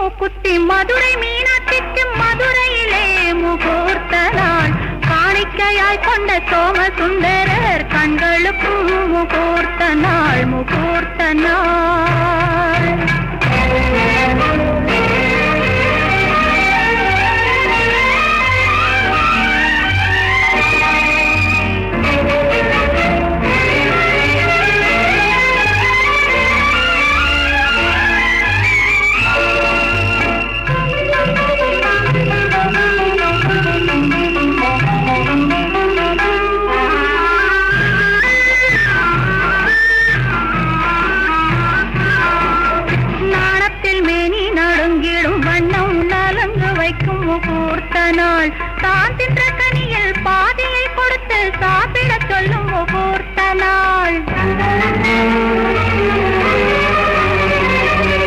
மூக்குத்தி மதுரை மீனாட்சிக்கு மதுரையிலே முகூர்த்த நாள். காணிக்கையாய் கொண்ட சோமசுந்தரர் கண்களுக்கும் முகூர்த்த நாள், முகூர்த்த நாள். முகூர்த்த நாள். தான் தின்ற கனியில் பாதியை கொடுத்து சாப்பிட சொல்லும் முகூர்த்த நாள்.